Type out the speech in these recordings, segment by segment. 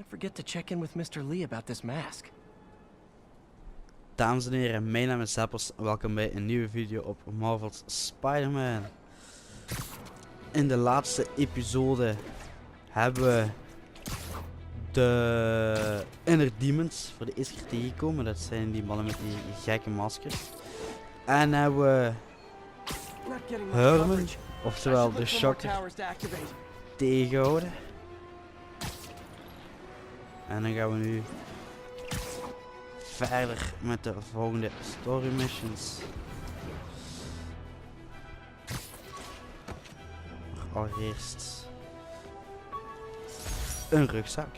forget to check in with Mr. Lee about this mask. Dames en heren, mijn naam is Zappers en welkom bij een nieuwe video op Marvel's Spider-Man. In de laatste episode hebben we de Inner Demons voor de eerste keer tegengekomen. Dat zijn die mannen met die gekke maskers. En hebben we Herman, oftewel de Shocker, tegengehouden. En dan gaan we nu verder met de volgende story missions. Maar allereerst een rugzak.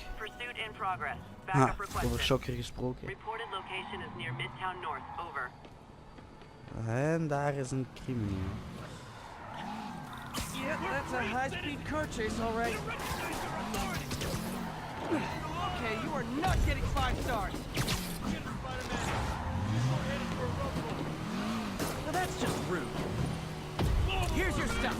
Over Shocker gesproken. En daar is een crimineel. Yeah, that's a high-speed car chase, all right. Okay, you are not getting 5 stars. Now that's just rude. Here's your stuff.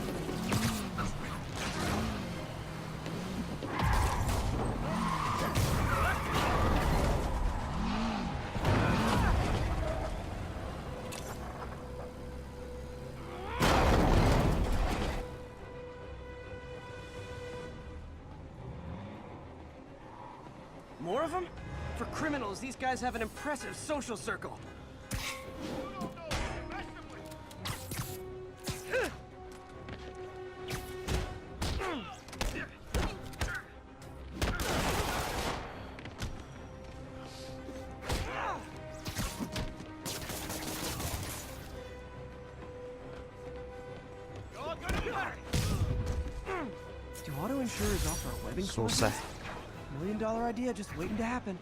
More of them? For criminals, these guys have an impressive social circle. Do auto insurers offer a webbing clause? $1 million idea just waiting to happen.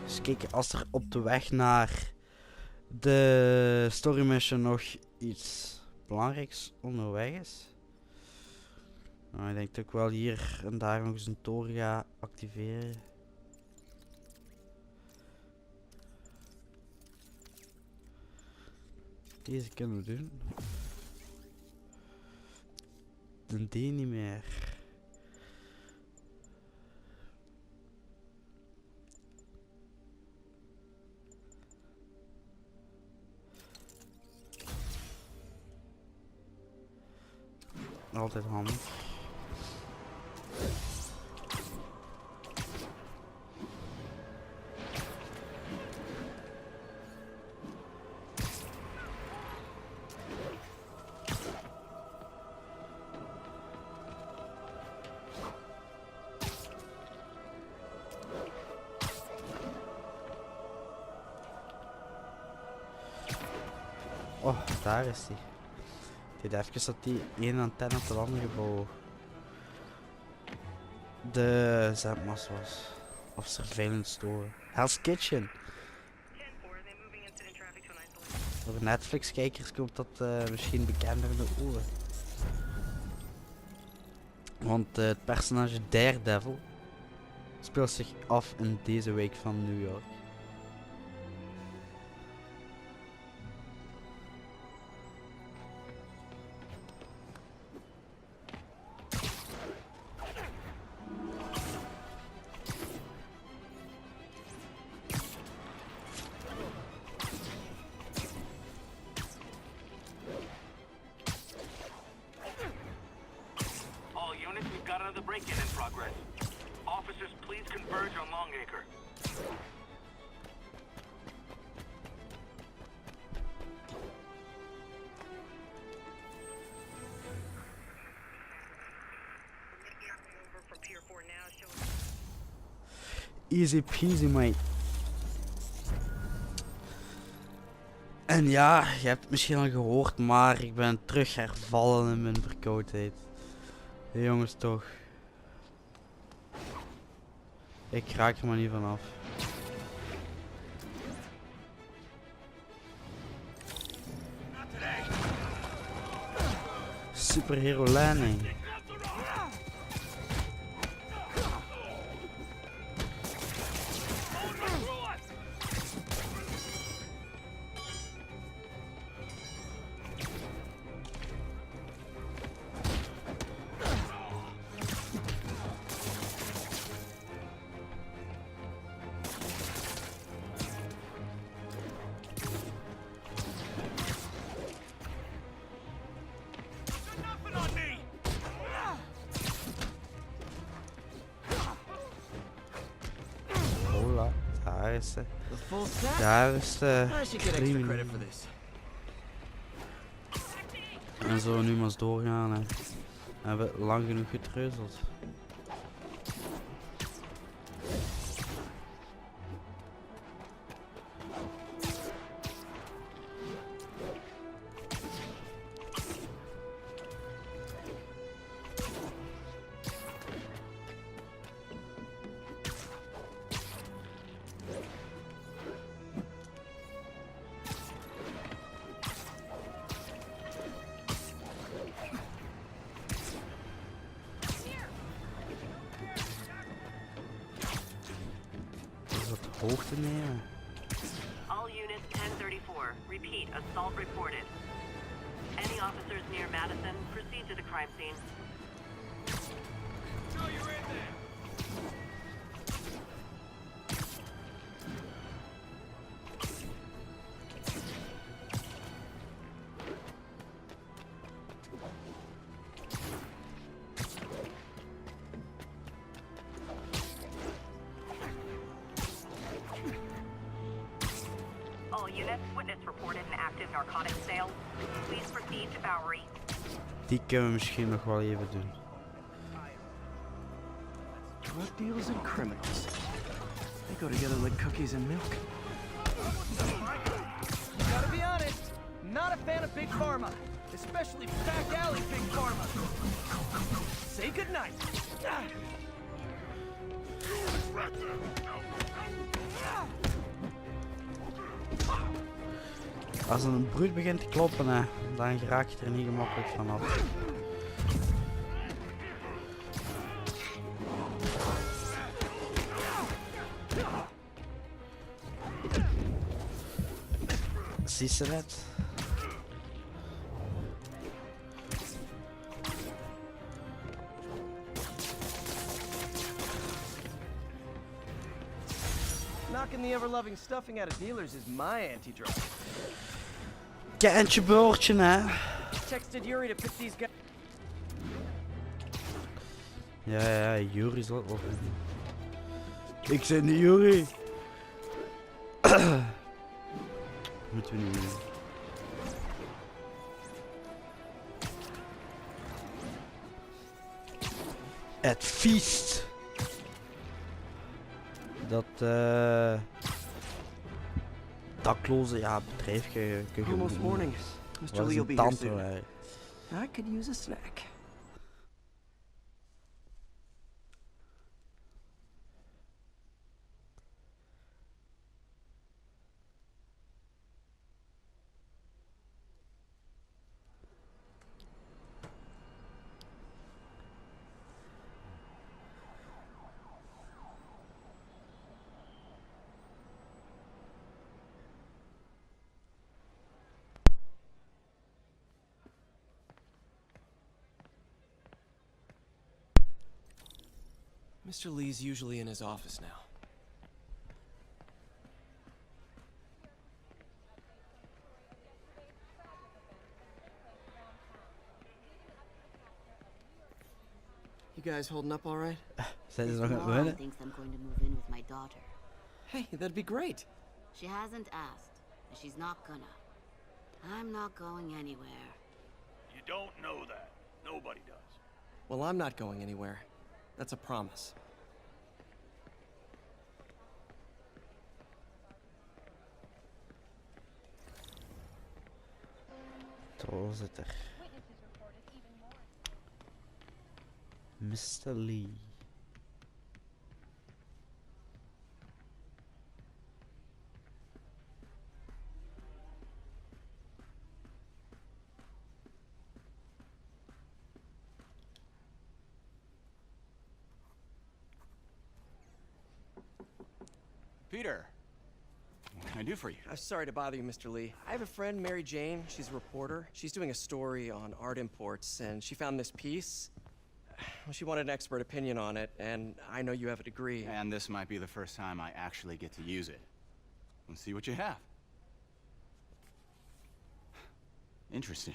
Dus kijken als er op de weg naar de story mission nog iets belangrijks onderweg is. Nou, ik denk dat ik wel hier en daar nog eens een toren ga activeren. Deze kunnen we doen. De D niet meer. Altijd handig. Oh, daar is hij. Ik dacht even dat die ene antenne op het andere gebouw de zendmast was. Of surveillance store. Hell's Kitchen. Voor Netflix kijkers komt dat misschien bekender in de oren. Want het personage Daredevil speelt zich af in deze week van New York. Break-in in progress. Officers, please converge on Longacre. Easy peasy, mate. En ja, je hebt het misschien al gehoord, maar ik ben terug hervallen in mijn verkoudheid. Jongens, toch. Ik raak er maar niet vanaf. Superhero landing. is de, The full set? daar is de I should get extra credit for this. En zo nu maar eens doorgaan. Hè. We hebben lang genoeg getreuzeld. Hoogte nemen. All units 1034. Repeat, assault reported. Any officers near Madison, proceed to the crime scene. No, you're in there. All units, witness reported an active narcotics sale. Please proceed to Bowery. Die kunnen we misschien nog wel even doen. Drug deals and criminals. They go together like cookies and milk. Gotta be honest, not a fan of Big Pharma. Especially back alley Big Pharma. Say goodnight. Als een bruut begint te kloppen, hè, dan raak je er niet gemakkelijk vanaf. Zie ze het? Knocking the ever-loving stuffing out of dealers is my anti-drug. Kentje boordje, hè? Texted Yuri to pick these guys. Ja, Yuri zal het wel vinden. Ik ben de Yuri. Moeten we niet doen. Het feest. Dat dakloze, ja, bedrijfje. Almost morning. Mr. Lee will be here tante soon. waren. I could use a snack. Mr. Lee's usually in his office now. You guys holding up all right? Zijn ze nog aan het Mom winnen? thinks I'm going to move in with my daughter. Hey, that'd be great. She hasn't asked, and she's not gonna. I'm not going anywhere. You don't know that. Nobody does. Well, I'm not going anywhere. That's a promise. Zo zit er. Mr. Lee. Peter, what can I do for you? I'm sorry to bother you, Mr. Lee. I have a friend, Mary Jane. She's a reporter. She's doing a story on art imports, and she found this piece. Well, she wanted an expert opinion on it, and I know you have a degree. And this might be the first time I actually get to use it. Let's see what you have. Interesting.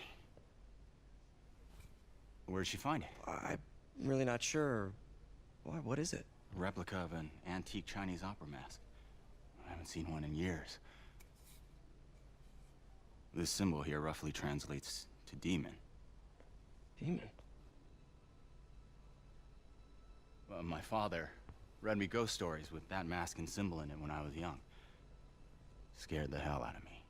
Where did she find it? I'm really not sure. Why, what is it? A replica of an antique Chinese opera mask. I haven't seen one in years. This symbol here roughly translates to demon. Demon? My father read me ghost stories with that mask and symbol in it when I was young. Scared the hell out of me.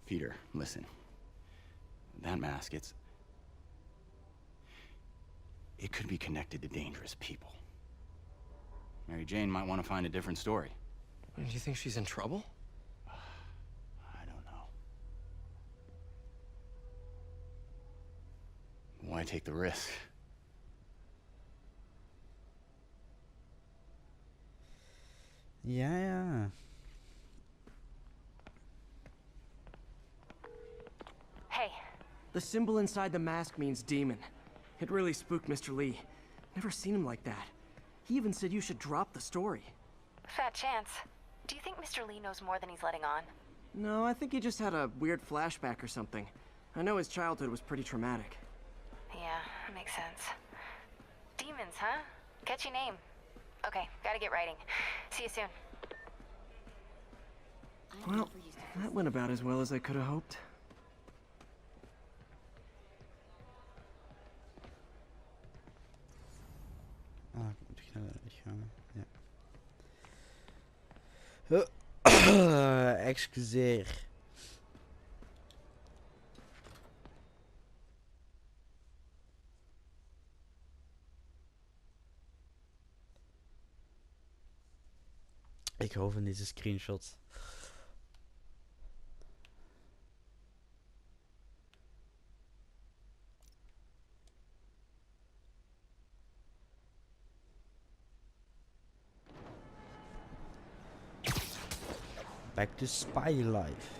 Peter, listen. That mask, it could be connected to dangerous people. Mary Jane might want to find a different story. Do you think she's in trouble? I don't know. Why take the risk? Ja. Hey, The symbol inside the mask means demon. It really spooked Mr. Lee. Never seen him like that. He even said you should drop the story. Fat chance. Do you think Mr. Lee knows more than he's letting on? No, I think he just had a weird flashback or something. I know his childhood was pretty traumatic. Yeah, that makes sense. Demons, huh? Catchy name. Okay, gotta get writing. See you soon. Well, that went about as well as I could have hoped. Ah, ik moet gaan lichaam. Ja. Excuseer. Ik hou van deze screenshots. Back to spy life.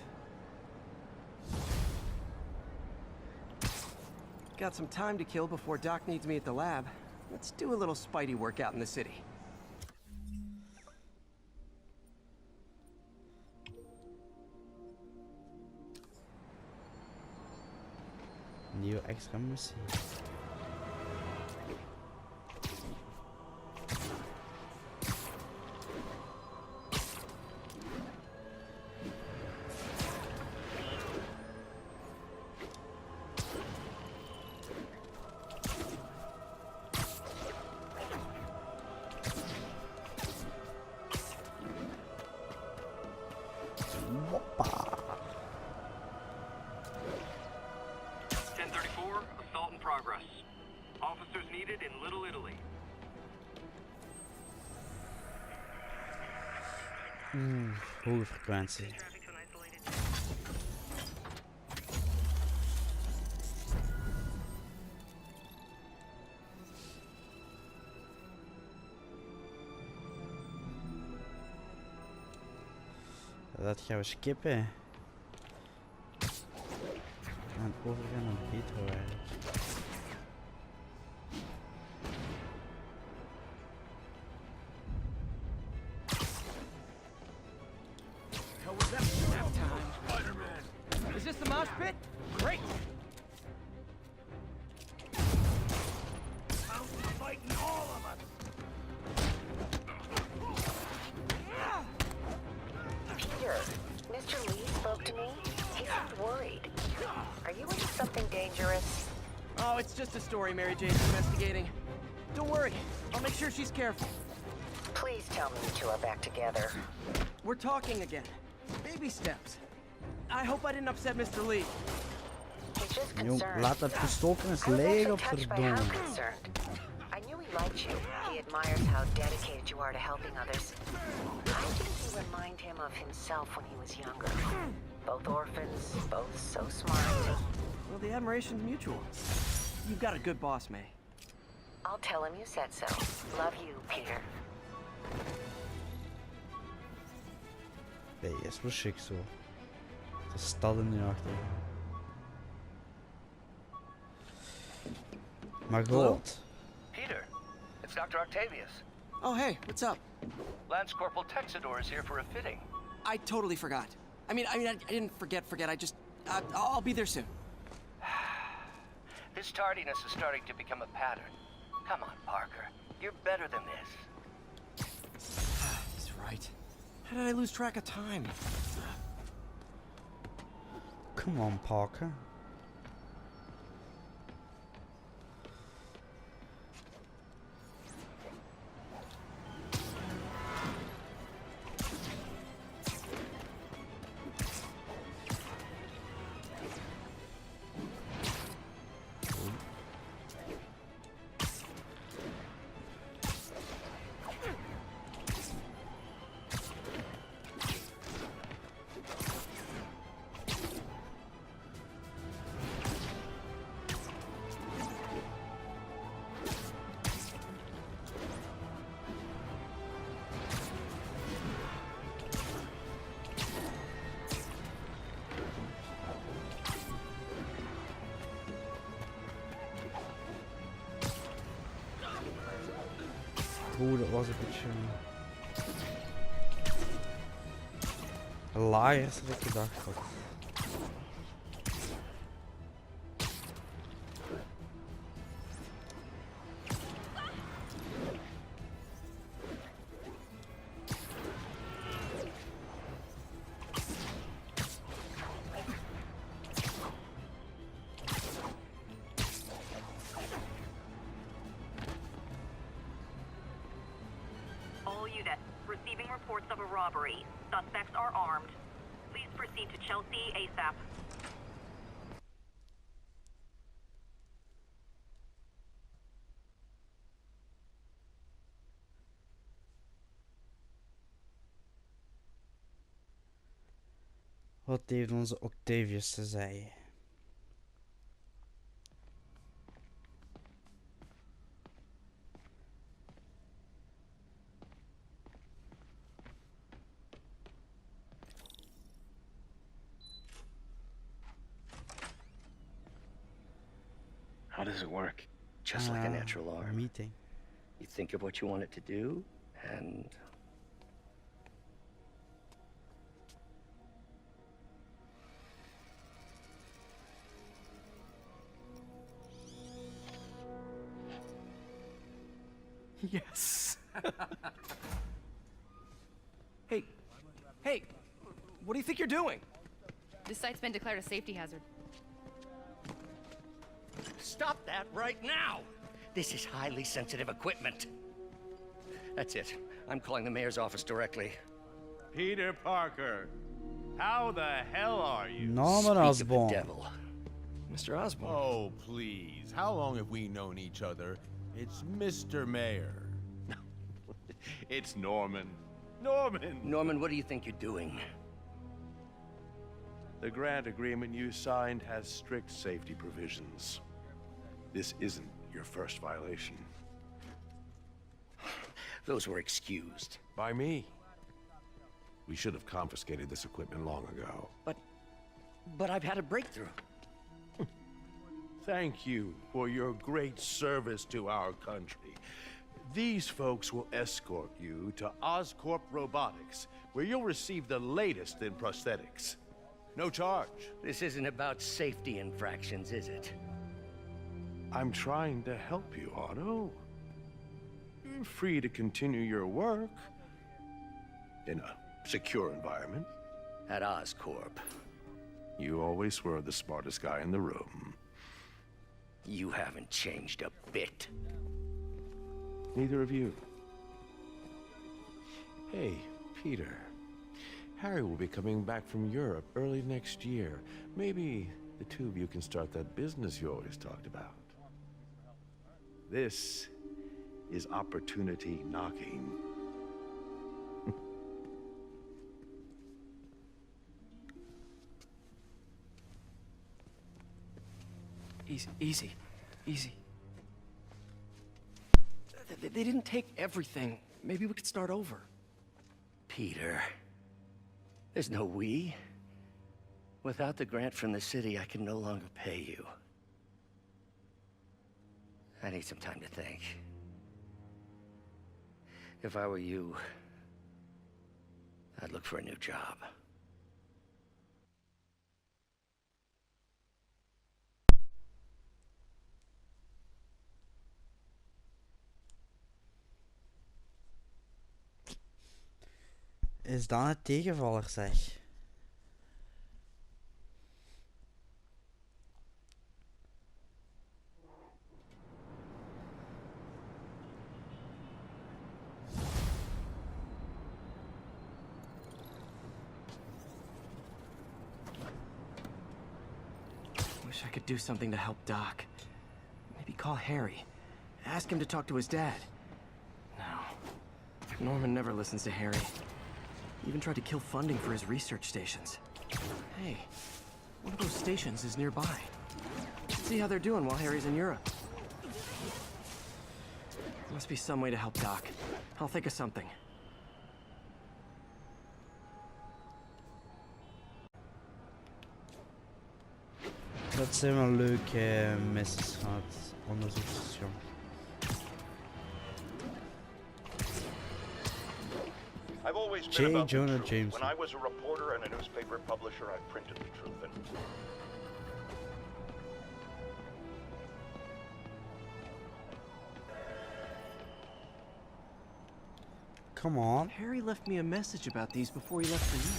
Got some time to kill before Doc needs me at the lab. Let's do a little Spidey workout in the city. Nieuwe extra missie. Hoppa. 1034, assault in progress. Officers needed in Little Italy. Hoge frequentie. Dat gaan we skippen. En overgaan naar beter werk. Hell was that nap time? Spider-Man! Is this the mosh pit? Great! Fighting all of us! Peter, Mr. Lee spoke to me. He seemed worried. Are you into something dangerous? Oh, it's just a story Mary Jane's investigating. Don't worry, I'll make sure she's careful. Please tell me you two are back together. We're talking again. Baby steps. I hope I didn't upset Mr. Lee. He's just Jong, concerned. laat dat pistool eens I was leeg actually op touched by how verdomme. concerned. I knew he liked you. He admires how dedicated you are to helping others. I think you remind him of himself when he was younger. Both orphans, both so smart. Well, the admiration's mutual. You've got a good boss, May. I'll tell him you said so. Love you, Peter. Nee, is wel chic zo. De stad in de achter. Maar god. Peter, it's Dr. Octavius. Oh, hey, what's up? Lance Corporal Texador is here for a fitting. I totally forgot. I didn't forget. I'll be there soon. This tardiness is starting to become a pattern. Come on, Parker. You're better than this. right? How did I lose track of time? Come on, Parker. Oeh, dat was een beetje lager dan ik gedacht had. All units receiving reports of a robbery. Suspects are armed. Please proceed to Chelsea ASAP. Wat heeft onze Octavius te zeggen? How does it work? Just like a natural arm. Meeting. You think of what you want it to do, and... Yes. Hey, what do you think you're doing? This site's been declared a safety hazard. Stop that right now! This is highly sensitive equipment. That's it. I'm calling the mayor's office directly. Peter Parker, how the hell are you? Norman Speak of Osborn. the devil. Mr. Osborn. Oh, please. How long have we known each other? It's Mr. Mayor. It's Norman. Norman! Norman, what do you think you're doing? The grant agreement you signed has strict safety provisions. This isn't your first violation. Those were excused. By me. We should have confiscated this equipment long ago. But I've had a breakthrough. Thank you for your great service to our country. These folks will escort you to Oscorp Robotics, where you'll receive the latest in prosthetics. No charge. This isn't about safety infractions, is it? I'm trying to help you, Otto. You're free to continue your work in a secure environment. At Oscorp. You always were the smartest guy in the room. You haven't changed a bit. Neither of you. Hey, Peter. Harry will be coming back from Europe early next year. Maybe the two of you can start that business you always talked about. This is opportunity knocking. Easy. They didn't take everything. Maybe we could start over. Peter. There's no we. Without the grant from the city, I can no longer pay you. I need some time to think. If I were you, I'd look for a new job. is dan het tegenvaller, zeg? Wish I could do something to help Doc. Maybe call Harry. Ask him to talk to his dad. No. Norman never listens to Harry. He even tried to kill funding for his research stations. Hey, one of those stations is nearby. See how they're doing while Harry's in Europe. Must be some way to help Doc. I'll think of something. Dat zijn wel leuke missies van het onderzoeksstation. I've always J. been about the Jonah truth. Jameson. When I was a reporter and a newspaper publisher, I printed the truth. And Come on. Harry left me a message about these before he left for you.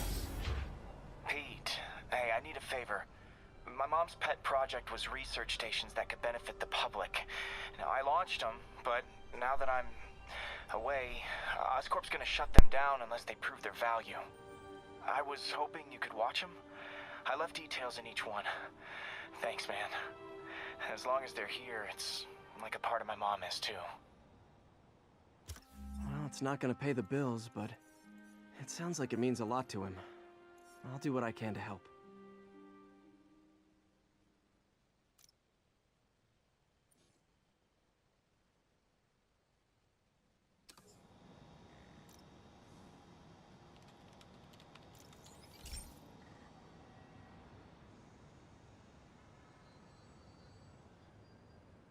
Pete, hey, I need a favor. My mom's pet project was research stations that could benefit the public. Now, I launched them, but now that I'm away, Oscorp's gonna shut them down unless they prove their value. I was hoping you could watch them. I left details in each one. Thanks, man. As long as they're here, it's like a part of my mom is, too. Well, it's not gonna pay the bills, but it sounds like it means a lot to him. I'll do what I can to help.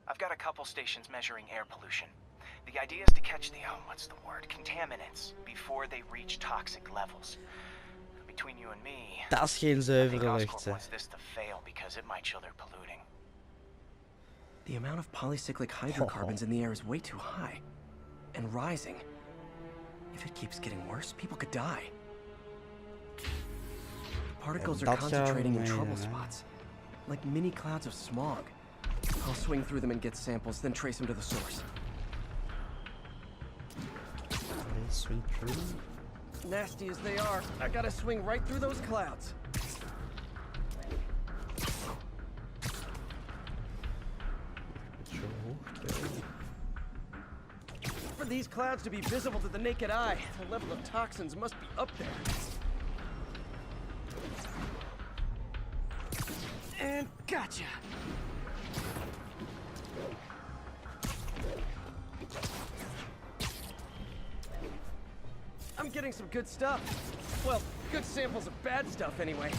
I've got a couple stations measuring air pollution. The idea is to catch the, contaminants before they reach toxic levels. Between you and me, Dat is geen I think zuivere lucht, Oscorp hè. wants this to fail because it might show they're polluting. The amount of polycyclic hydrocarbons in the air is way too high. And rising. If it keeps getting worse, people could die. Particles are dat concentrating in zou trouble meen, hè. spots. Like mini clouds of smog. I'll swing through them and get samples, then trace them to the source. Swing through. Nasty as they are, I gotta swing right through those clouds. For these clouds to be visible to the naked eye, the level of toxins must be up there. And gotcha! I'm getting some good stuff. Well, good samples of bad stuff anyway.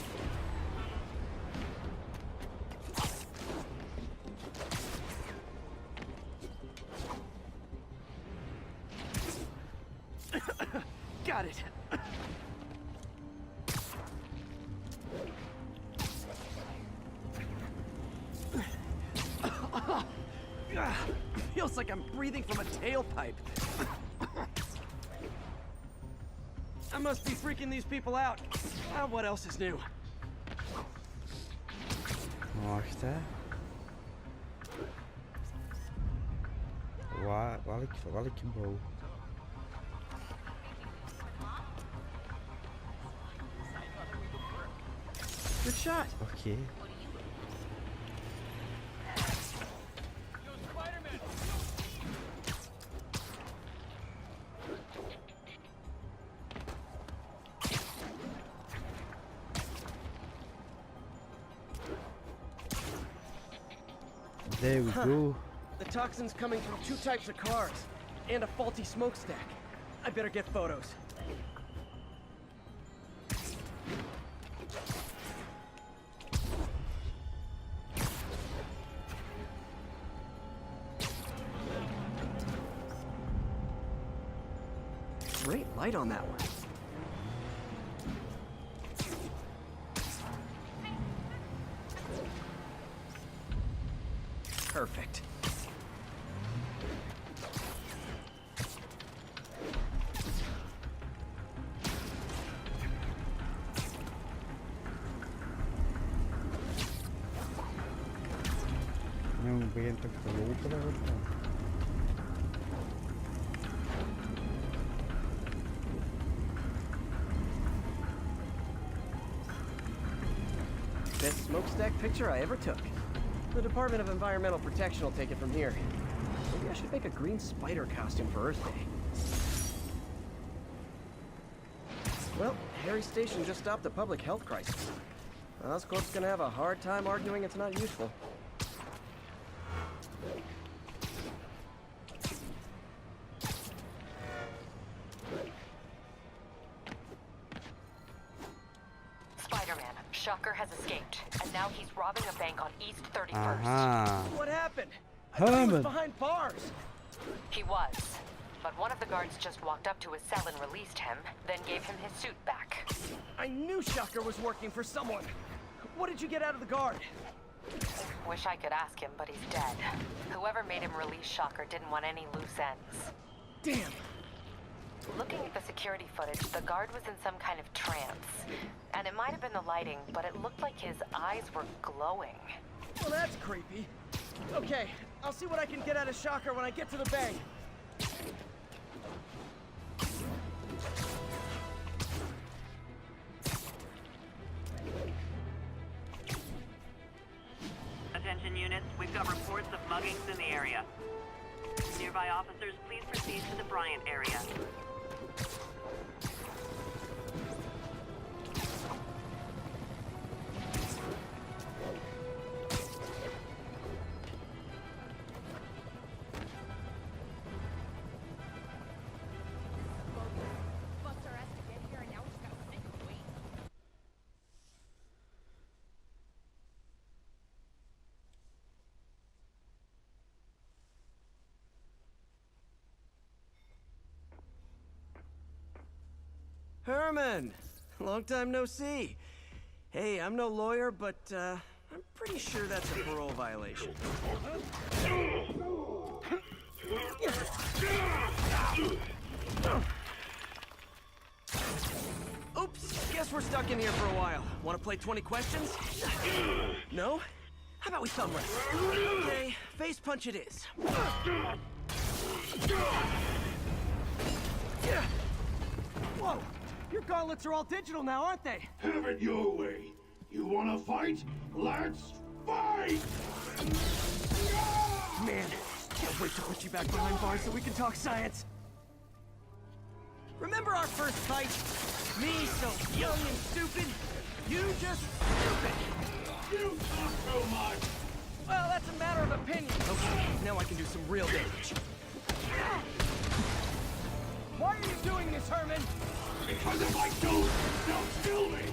Got it. Feels like I'm breathing from a tailpipe. I must be freaking these people out. What else is new? Wacht, hè. Welk gebouw? Good shot. Oké. There we go. The toxin's coming from two types of cars, and a faulty smokestack. I better get photos. Great light on that one. Perfect. Nou, begint toch te lopen daar of wat? Best smokestack picture I ever took. The Department of Environmental Protection will take it from here. Maybe I should make a green spider costume for Earth Day. Well, Harry's station just stopped a public health crisis. Oscorp's gonna have a hard time arguing it's not useful. Spider-Man, Shocker has escaped, and now he's robbing a bank on East 31st. Aha. What happened? I thought he was behind bars. He was, but one of the guards just walked up to his cell and released him, then gave him his suit back. I knew Shocker was working for someone. What did you get out of the guard? Wish I could ask him, but he's dead. Whoever made him release Shocker didn't want any loose ends. Damn. Looking at the security footage, the guard was in some kind of trance. And it might have been the lighting, but it looked like his eyes were glowing. Well, that's creepy. Okay, I'll see what I can get out of Shocker when I get to the bay. Attention units, we've got reports of muggings in the area. Nearby officers, please proceed to the Bryant area. Bust our ass to get here, and now we just gotta sit and wait. Herman! Long time no see. Hey, I'm no lawyer, but I'm pretty sure that's a parole violation. Oops, guess we're stuck in here for a while. Want to play 20 questions? No? How about we thumb wrestle? Okay, face punch it is. Whoa! Your gauntlets are all digital now, aren't they? Have it your way. You wanna fight? Let's fight! Man, can't wait to put you back behind bars so we can talk science. Remember our first fight? Me so young and stupid, you just stupid. You talk too much! Well, that's a matter of opinion. Okay, now I can do some real damage. Why are you doing this, Herman? Because if I don't, they'll kill me!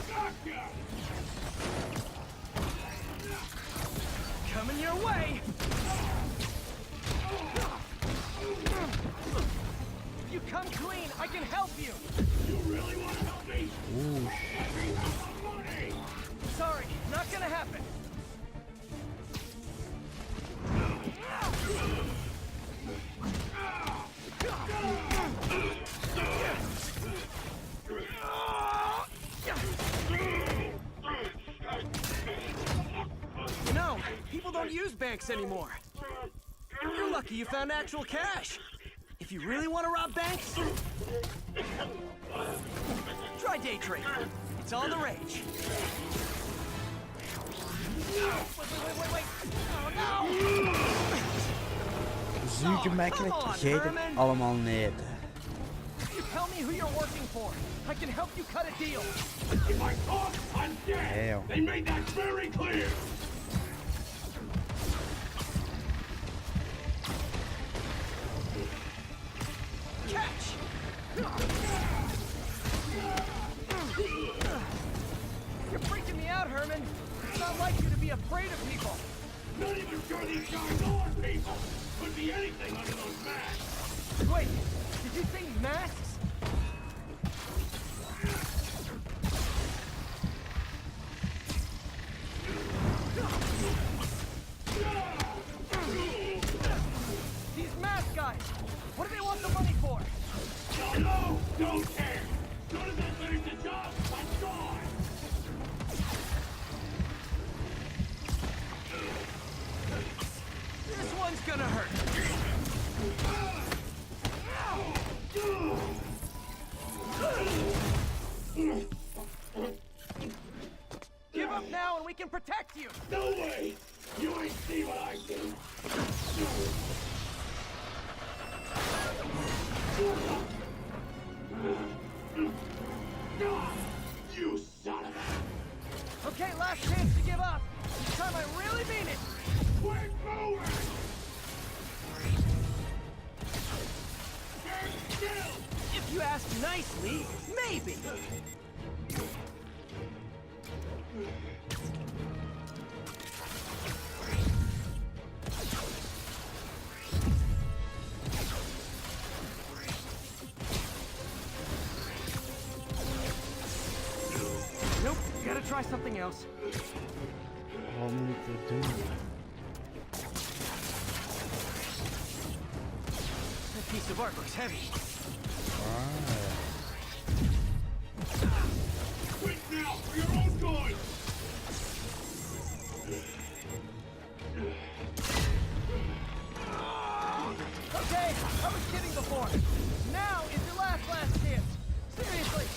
Gotcha! Coming your way! If you come clean, I can help you! You really want to help me? Ooh. Money! Sorry, not gonna happen. You know, people don't use banks anymore. You're lucky you found actual cash. If you really want to rob banks, try day trading. It's all the rage. Wait. Oh, no! Gemakkelijk, geet het allemaal neer. You tell me who you're working for. I can help you cut a deal. If I talk, I'm dead! Damn. They made that very clear! Catch! You're freaking me out, Herman. It's not like you to be afraid of people. Not even sure these guys are people! Could be anything under those masks! Wait, did you say masks? These mask guys, what do they want the money for? No, don't care! As soon as I finish the job, I'm gone! we can protect you! No way! You ain't see what I see! You son of a... Okay, last chance to give up. This time I really mean it. Quit moving! Stand still! If you ask nicely, maybe. Nope, gotta try something else. Wat moet ik doen? That piece of art looks heavy. Quit now for your own good! Okay, I was kidding before. Now is your last chance. Seriously.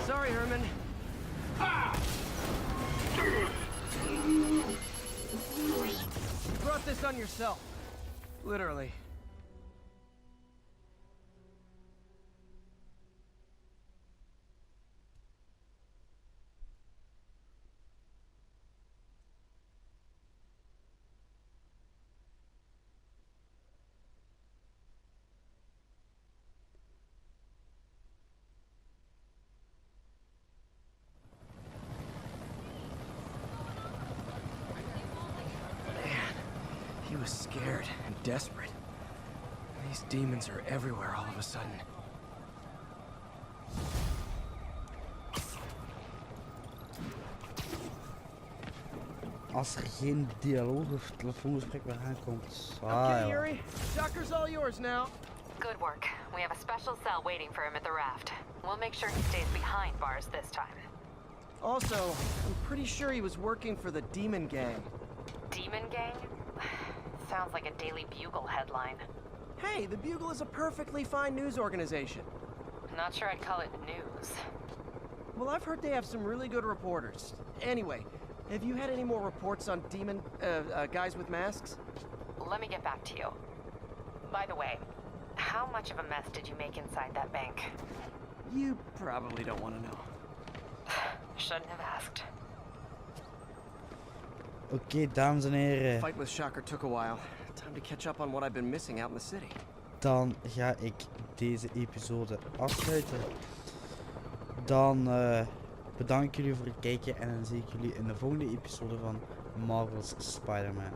Sorry, Herman. You brought this on yourself. Literally. He was scared and desperate. These demons are everywhere all of a sudden. Als er geen dialoog of telefoongesprek meer aankomt. Okay, Yuri. Shocker's all yours now. Good work. We have a special cell waiting for him at the raft. We'll make sure he stays behind bars this time. Also, I'm pretty sure he was working for the Demon Gang. Demon Gang? Sounds like a Daily Bugle headline. Hey, the Bugle is a perfectly fine news organization. Not sure I'd call it news. Well, I've heard they have some really good reporters. Anyway, have you had any more reports on demon, guys with masks? Let me get back to you. By the way, how much of a mess did you make inside that bank? You probably don't want to know. Shouldn't have asked. Oké, dames en heren. Fight with Shocker took a while. Time to catch up on what I've been missing out in the city. Dan ga ik deze episode afsluiten. Dan bedank jullie voor het kijken en dan zie ik jullie in de volgende episode van Marvel's Spider-Man.